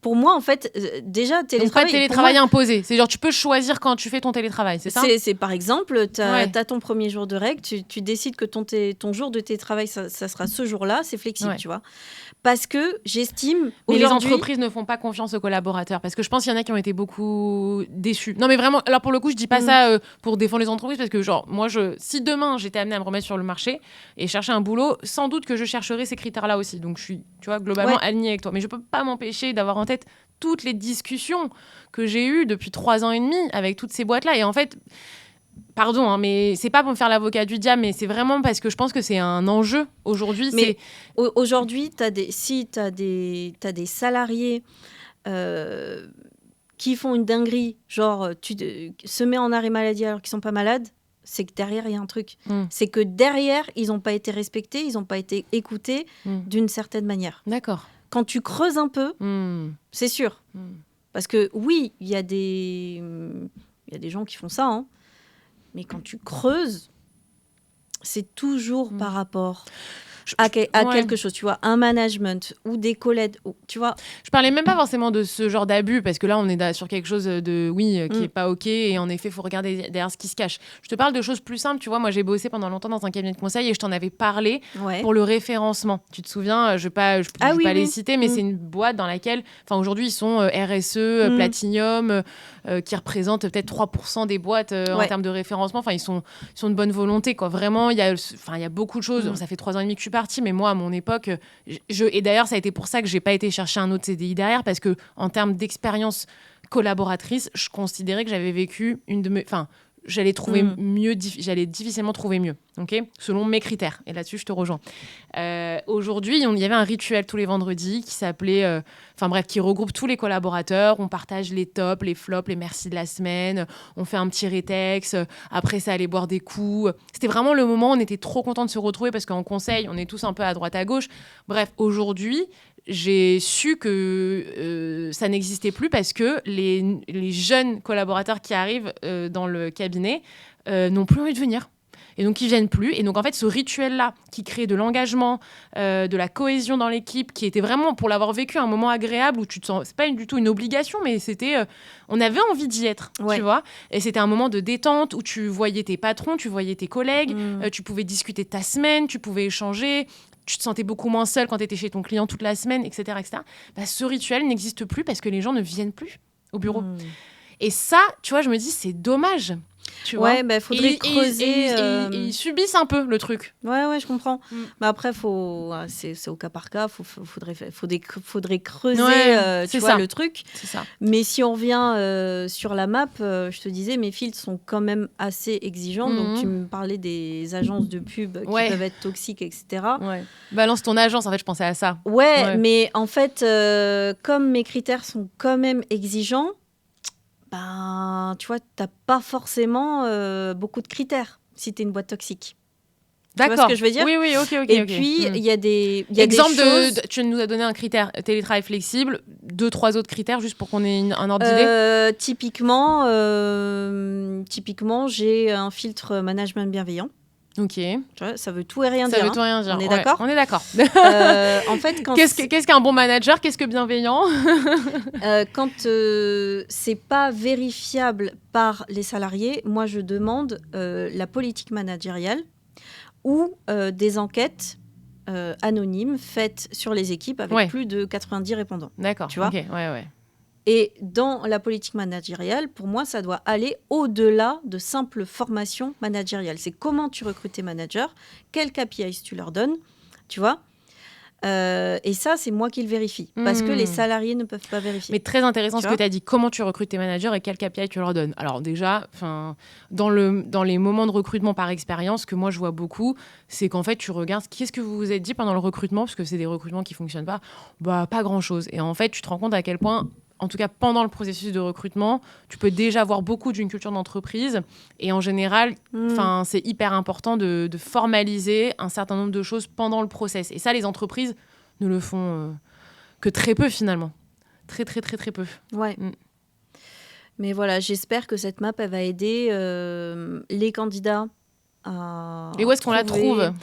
Pour moi, en fait, déjà, télétravail... Donc, pas de télétravail imposé. C'est genre, tu peux choisir quand tu fais ton télétravail, c'est ça ? C'est par exemple, tu as ton premier jour de règle, tu décides que ton jour de télétravail, ça sera ce jour-là, c'est flexible, tu vois. Parce que j'estime... Mais les entreprises ne font pas confiance aux collaborateurs. Parce que je pense qu'il y en a qui ont été beaucoup déçus. Non, mais vraiment, alors pour le coup, je dis pas ça pour défendre les entreprises, parce que genre, moi, si demain, j'étais amenée à me remettre sur le marché et chercher un boulot, sans doute que je chercherais ces critères-là aussi. Donc, je suis, tu vois, globalement alignée avec toi. Mais je peux pas m'empêcher d'avoir en tête toutes les discussions que j'ai eues depuis 3 ans et demi avec toutes ces boîtes-là. Et en fait, pardon, mais c'est pas pour me faire l'avocat du diable, mais c'est vraiment parce que je pense que c'est un enjeu aujourd'hui. Mais aujourd'hui, t'as des salariés qui font une dinguerie, genre se met en arrêt maladie alors qu'ils sont pas malades, c'est que derrière, il y a un truc. C'est que derrière, ils n'ont pas été respectés, ils n'ont pas été écoutés d'une certaine manière. D'accord. Quand tu creuses un peu, c'est sûr. Parce que oui, il y a des gens qui font ça, Mais quand tu creuses, c'est toujours par rapport à quelque chose, tu vois, un management ou des collègues, tu vois. Je parlais même pas forcément de ce genre d'abus, parce que là, on est sur quelque chose de, qui est pas OK, et en effet, il faut regarder derrière ce qui se cache. Je te parle de choses plus simples, tu vois, moi, j'ai bossé pendant longtemps dans un cabinet de conseil, et je t'en avais parlé pour le référencement. Tu te souviens, je vais pas les citer, mais c'est une boîte dans laquelle, aujourd'hui, ils sont RSE, Platinum, qui représentent peut-être 3% des boîtes en termes de référencement. Ils sont de bonne volonté, quoi. Vraiment, il y a beaucoup de choses. Ça fait 3 ans et demi que je suis partie, mais moi, à mon époque, et d'ailleurs, ça a été pour ça que j'ai pas été chercher un autre CDI derrière, parce que en termes d'expérience collaboratrice, je considérais que j'avais vécu j'allais trouver mieux, j'allais difficilement trouver mieux, selon mes critères. Et là-dessus, je te rejoins. Aujourd'hui, il y avait un rituel tous les vendredis qui s'appelait, qui regroupe tous les collaborateurs. On partage les tops, les flops, les merci de la semaine. On fait un petit rétex. Après, ça allait boire des coups. C'était vraiment le moment où on était trop contents de se retrouver, parce qu'en conseil, on est tous un peu à droite à gauche. Bref, aujourd'hui, j'ai su que ça n'existait plus, parce que les jeunes collaborateurs qui arrivent dans le cabinet n'ont plus envie de venir. Et donc, ils viennent plus. Et donc, en fait, ce rituel-là qui crée de l'engagement, de la cohésion dans l'équipe, qui était vraiment, pour l'avoir vécu, un moment agréable où tu te sens... C'est pas du tout une obligation, mais c'était... on avait envie d'y être, tu vois. Et c'était un moment de détente où tu voyais tes patrons, tu voyais tes collègues, tu pouvais discuter de ta semaine, tu pouvais échanger... Tu te sentais beaucoup moins seul quand tu étais chez ton client toute la semaine, etc. etc. Ce rituel n'existe plus, parce que les gens ne viennent plus au bureau. Et ça, tu vois, je me dis, c'est dommage. Tu vois, faudrait creuser. Et ils subissent un peu le truc. Ouais, je comprends. Mais après, c'est au cas par cas. Faudrait creuser tu vois, le truc. C'est ça. Mais si on revient sur la map, je te disais, mes filtres sont quand même assez exigeants. Donc, tu me parlais des agences de pub qui peuvent être toxiques, etc. Balance ton agence, en fait, je pensais à ça. Ouais. Mais en fait, comme mes critères sont quand même exigeants, tu vois, t'as pas forcément beaucoup de critères si t'es une boîte toxique. D'accord. Tu vois ce que je veux dire ? Oui, ok. Et puis, il y a des Exemple des choses... tu nous as donné un critère, télétravail flexible, 2-3 autres critères, juste pour qu'on ait un ordre d'idée. Typiquement, j'ai un filtre management bienveillant. Ok. Tu vois, ça veut tout et rien dire. Ça veut tout et rien dire. On est d'accord ? On est d'accord. En fait, qu'est-ce qu'un bon manager ? Qu'est-ce que bienveillant ? Quand c'est pas vérifiable par les salariés, moi je demande la politique managériale ou des enquêtes anonymes faites sur les équipes avec plus de 90 répondants. D'accord. Tu vois ? Okay. Ouais. Et dans la politique managériale, pour moi, ça doit aller au-delà de simple formation managériale. C'est comment tu recrutes tes managers, quels KPIs tu leur donnes, tu vois. Et ça, c'est moi qui le vérifie, parce que les salariés ne peuvent pas vérifier. Mais très intéressant ce que tu as dit. Comment tu recrutes tes managers et quel KPI tu leur donnes ? Alors déjà, dans les moments de recrutement par expérience, que moi je vois beaucoup, c'est qu'en fait, tu regardes qu'est-ce que vous vous êtes dit pendant le recrutement, parce que c'est des recrutements qui ne fonctionnent pas. Pas grand-chose. Et en fait, tu te rends compte à quel point... En tout cas, pendant le processus de recrutement, tu peux déjà voir beaucoup d'une culture d'entreprise. Et en général, c'est hyper important de formaliser un certain nombre de choses pendant le process. Et ça, les entreprises ne le font que très peu, finalement. Très, très, très, très peu. Ouais. Mais voilà, j'espère que cette map, elle va aider les candidats à... Et où est-ce qu'on la trouve ?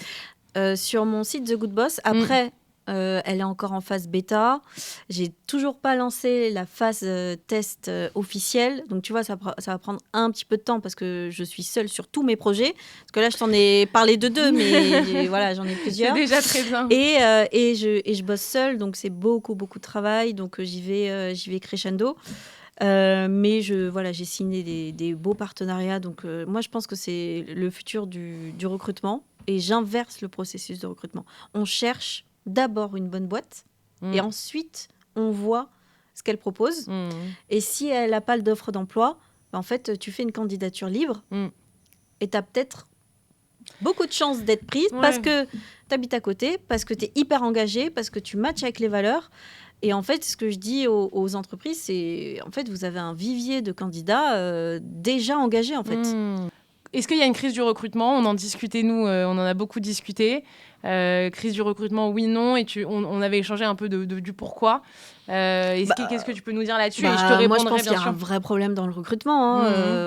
Sur mon site The Good Boss. Après... elle est encore en phase bêta. J'ai toujours pas lancé la phase test officielle. Donc, tu vois, ça va prendre un petit peu de temps parce que je suis seule sur tous mes projets. Parce que là, je t'en ai parlé de 2, mais voilà, j'en ai plusieurs. C'est déjà très bien. Et je bosse seule, donc c'est beaucoup, beaucoup de travail. Donc, j'y vais crescendo. Mais j'ai signé des beaux partenariats. Donc, moi, je pense que c'est le futur du recrutement. Et j'inverse le processus de recrutement. On cherche d'abord une bonne boîte et ensuite on voit ce qu'elle propose et si elle n'a pas d'offre d'emploi, en fait tu fais une candidature libre et tu as peut-être beaucoup de chances d'être prise parce que tu habites à côté, parce que tu es hyper engagé, parce que tu matches avec les valeurs. Et en fait, ce que je dis aux entreprises, c'est en fait vous avez un vivier de candidats déjà engagés en fait. Est-ce qu'il y a une crise du recrutement ? On en discutait, nous, on en a beaucoup discuté. Crise du recrutement, oui, non. Et on avait échangé un peu du pourquoi. Qu'est-ce que tu peux nous dire là-dessus? Et je te répondrai, moi, je pense qu'il y bien a sûr. un vrai problème dans le recrutement.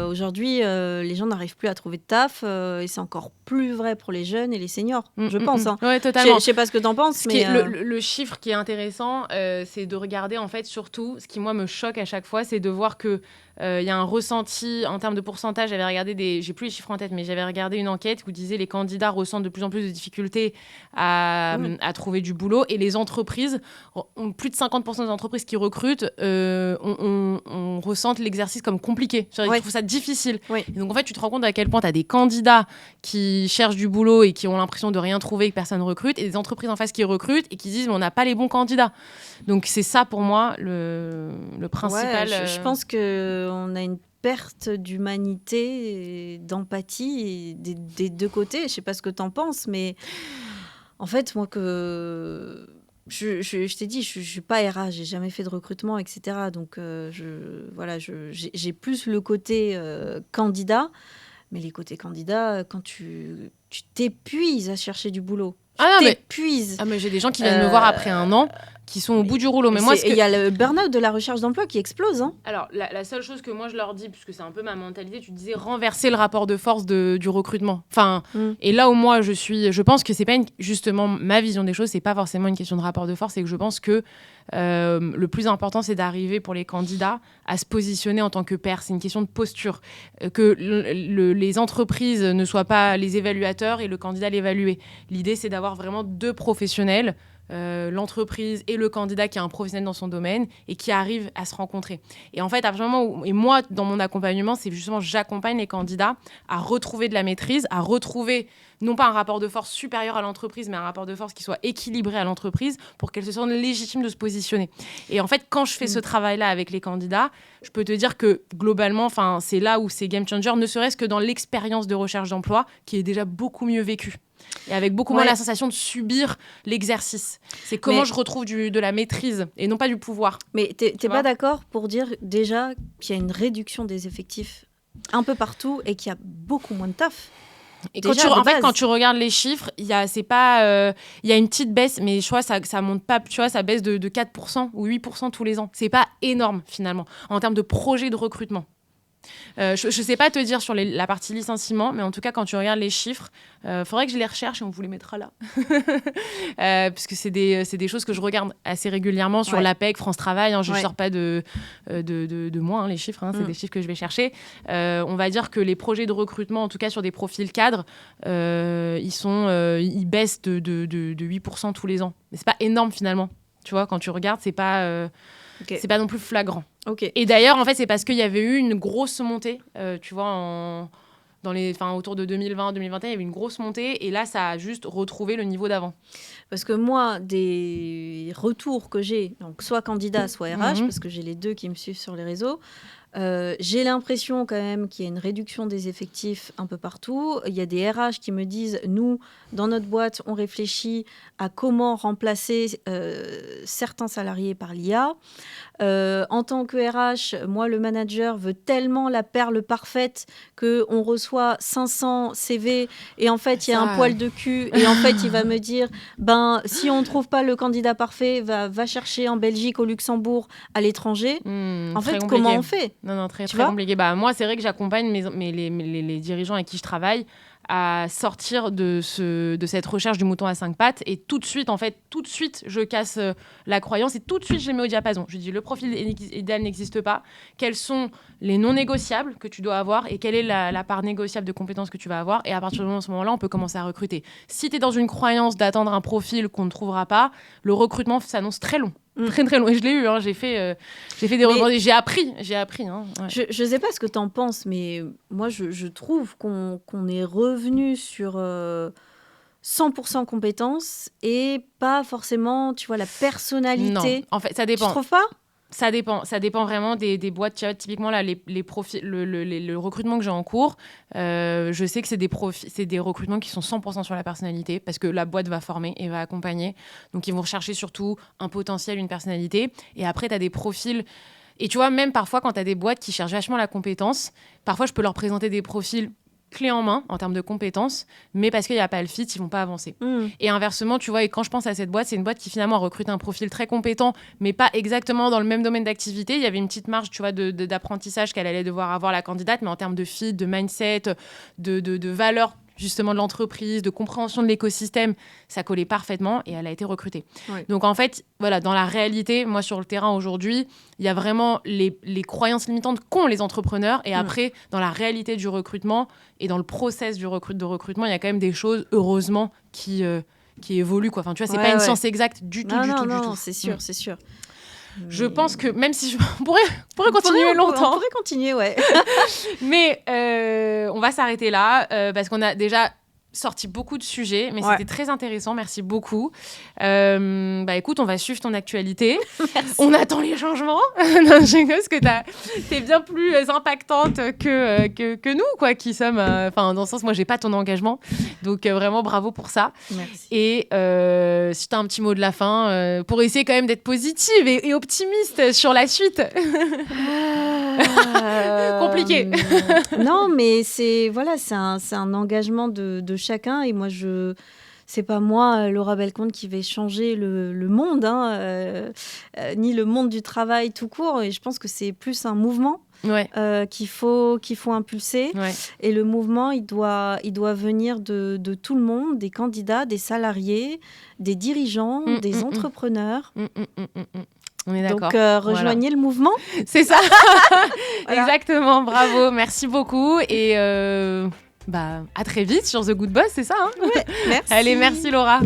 Aujourd'hui, les gens n'arrivent plus à trouver de taf. Et c'est encore plus vrai pour les jeunes et les seniors, je pense. Hein. Ouais, totalement. Je ne sais pas ce que tu en penses. Mais le chiffre qui est intéressant, c'est de regarder, en fait, surtout, ce qui, moi, me choque à chaque fois, c'est de voir que y a un ressenti en termes de pourcentage. J'avais regardé j'ai plus les chiffres en tête, mais j'avais regardé une enquête où disait les candidats ressentent de plus en plus de difficultés à trouver du boulot, et les entreprises, plus de 50% des entreprises qui recrutent on ressentent l'exercice comme compliqué. Ils trouvent ça difficile. Et donc en fait, tu te rends compte à quel point tu as des candidats qui cherchent du boulot et qui ont l'impression de rien trouver et que personne recrute, et des entreprises en face qui recrutent et qui disent mais on n'a pas les bons candidats. Donc c'est ça pour moi le principal. Je pense qu'on a une perte d'humanité, d'empathie des deux côtés. Je ne sais pas ce que tu en penses, mais en fait, moi, je t'ai dit, je ne suis pas RH, je n'ai jamais fait de recrutement, etc. Donc, j'ai plus le côté candidat. Mais les côtés candidats, quand tu t'épuises à chercher du boulot, t'épuises. Mais j'ai des gens qui viennent me voir après un an, qui sont au bout du rouleau. Mais moi, il y a le burn-out de la recherche d'emploi qui explose. Hein. Alors, la seule chose que moi je leur dis, puisque c'est un peu ma mentalité, tu disais renverser le rapport de force du recrutement. Enfin, et là où moi je pense que c'est pas justement ma vision des choses, c'est pas forcément une question de rapport de force, c'est que je pense que le plus important, c'est d'arriver pour les candidats à se positionner en tant que pair. C'est une question de posture. Que les entreprises ne soient pas les évaluateurs et le candidat l'évalué. L'idée, c'est d'avoir vraiment deux professionnels, l'entreprise et le candidat qui est un professionnel dans son domaine et qui arrive à se rencontrer. Et en fait, à partir du moment où, et moi, dans mon accompagnement, c'est justement j'accompagne les candidats à retrouver de la maîtrise, à retrouver non pas un rapport de force supérieur à l'entreprise, mais un rapport de force qui soit équilibré à l'entreprise pour qu'elles se sentent légitimes de se positionner. Et en fait, quand je fais ce travail-là avec les candidats, je peux te dire que globalement, c'est là où c'est game changer, ne serait-ce que dans l'expérience de recherche d'emploi, qui est déjà beaucoup mieux vécue. Et avec beaucoup moins la sensation de subir l'exercice. C'est comment je retrouve de la maîtrise et non pas du pouvoir. Mais t'es pas d'accord pour dire déjà qu'il y a une réduction des effectifs un peu partout et qu'il y a beaucoup moins de taf? Et quand tu regardes les chiffres, il y a une petite baisse, mais je crois que ça monte pas, tu vois, ça baisse de 4% ou 8% tous les ans. C'est pas énorme finalement en termes de projets de recrutement. Je sais pas te dire sur la partie licenciement, mais en tout cas, quand tu regardes les chiffres, faudrait que je les recherche et on vous les mettra là. Parce que c'est des choses que je regarde assez régulièrement sur l'APEC, France Travail. Hein, je ne sors pas de moi, hein, les chiffres. Hein, c'est des chiffres que je vais chercher. On va dire que les projets de recrutement, en tout cas sur des profils cadres, ils baissent de 8% tous les ans. Mais c'est pas énorme finalement. Tu vois, quand tu regardes, c'est pas non plus flagrant. Et d'ailleurs, en fait, c'est parce qu'il y avait eu une grosse montée, tu vois, autour de 2020-2021, il y avait une grosse montée, et là, ça a juste retrouvé le niveau d'avant. Parce que moi, des retours que j'ai, donc soit candidat, soit RH, parce que j'ai les deux qui me suivent sur les réseaux, j'ai l'impression quand même qu'il y a une réduction des effectifs un peu partout. Il y a des RH qui me disent, nous, dans notre boîte, on réfléchit à comment remplacer certains salariés par l'IA. En tant que RH, moi, le manager veut tellement la perle parfaite qu'on reçoit 500 CV et en fait, il y a un poil de cul et en fait, il va me dire, si on ne trouve pas le candidat parfait, va chercher en Belgique, au Luxembourg, à l'étranger. En fait, compliqué. Comment on fait? Non, très compliqué. Moi, c'est vrai que j'accompagne les dirigeants avec qui je travaille à sortir de cette recherche du mouton à 5 pattes, et tout de suite, je casse la croyance et tout de suite, je les mets au diapason. Je dis, le profil idéal n'existe pas. Quels sont les non négociables que tu dois avoir et quelle est la part négociable de compétences que tu vas avoir, et à partir de ce moment-là, on peut commencer à recruter. Si tu es dans une croyance d'attendre un profil qu'on ne trouvera pas, le recrutement s'annonce très long. Très très long. Et je l'ai eu, hein. J'ai fait des recrutements, j'ai appris. Hein. Ouais. Je sais pas ce que tu en penses, mais moi je trouve qu'on est revenu sur 100% compétences et pas forcément, tu vois, la personnalité. Non, en fait, ça dépend. Tu trouves pas ? Ça dépend vraiment des boîtes. Tu vois, typiquement, là, les profils, le recrutement que j'ai en cours, je sais que c'est des recrutements qui sont 100% sur la personnalité, parce que la boîte va former et va accompagner. Donc, ils vont rechercher surtout un potentiel, une personnalité. Et après, tu as des profils. Et tu vois, même parfois, quand tu as des boîtes qui cherchent vachement la compétence, parfois, je peux leur présenter des profils clé en main en termes de compétences, mais parce qu'il n'y a pas le fit, ils vont pas avancer. Et inversement, tu vois, et quand je pense à cette boîte, c'est une boîte qui finalement recrute un profil très compétent, mais pas exactement dans le même domaine d'activité. Il y avait une petite marge, tu vois, d'apprentissage qu'elle allait devoir avoir la candidate, mais en termes de fit, de mindset, de valeur justement de l'entreprise, de compréhension de l'écosystème, ça collait parfaitement et elle a été recrutée. Oui. Donc en fait, voilà, dans la réalité, moi sur le terrain aujourd'hui, il y a vraiment les croyances limitantes qu'ont les entrepreneurs et après, dans la réalité du recrutement et dans le process de recrutement, il y a quand même des choses, heureusement, qui évoluent, quoi. Enfin, tu vois, c'est pas une science exacte du tout. Non, c'est sûr, c'est sûr. Je pense que même si on pourrait continuer longtemps. On pourrait continuer, ouais. Mais on va s'arrêter là parce qu'on a déjà sorti beaucoup de sujets, mais c'était très intéressant. Merci beaucoup. Écoute, on va suivre ton actualité. Merci. On attend les changements. Non, je rigole, parce que t'es bien plus impactante que nous, quoi, qui sommes... Enfin, dans le sens, moi, j'ai pas ton engagement. Donc, vraiment, bravo pour ça. Merci. Et si t'as un petit mot de la fin, pour essayer quand même d'être positive et optimiste sur la suite. Compliqué. Non, mais c'est un engagement de chacun. Et moi, c'est pas moi, Laura Belleconte, qui vais changer le monde, ni le monde du travail tout court. Et je pense que c'est plus un mouvement qu'il faut impulser. Ouais. Et le mouvement, il doit venir de tout le monde, des candidats, des salariés, des dirigeants, des entrepreneurs. On est d'accord. Donc, rejoignez le mouvement. C'est ça. Voilà. Exactement. Bravo. Merci beaucoup. Et à très vite sur The Good Boss, c'est ça, hein? Ouais, merci. Allez, merci Laura.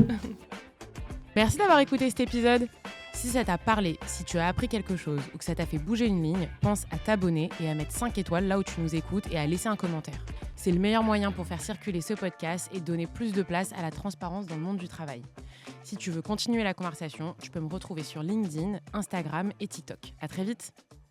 Merci d'avoir écouté cet épisode. Si ça t'a parlé, si tu as appris quelque chose ou que ça t'a fait bouger une ligne, pense à t'abonner et à mettre 5 étoiles là où tu nous écoutes et à laisser un commentaire. C'est le meilleur moyen pour faire circuler ce podcast et donner plus de place à la transparence dans le monde du travail. Si tu veux continuer la conversation, tu peux me retrouver sur LinkedIn, Instagram et TikTok. À très vite.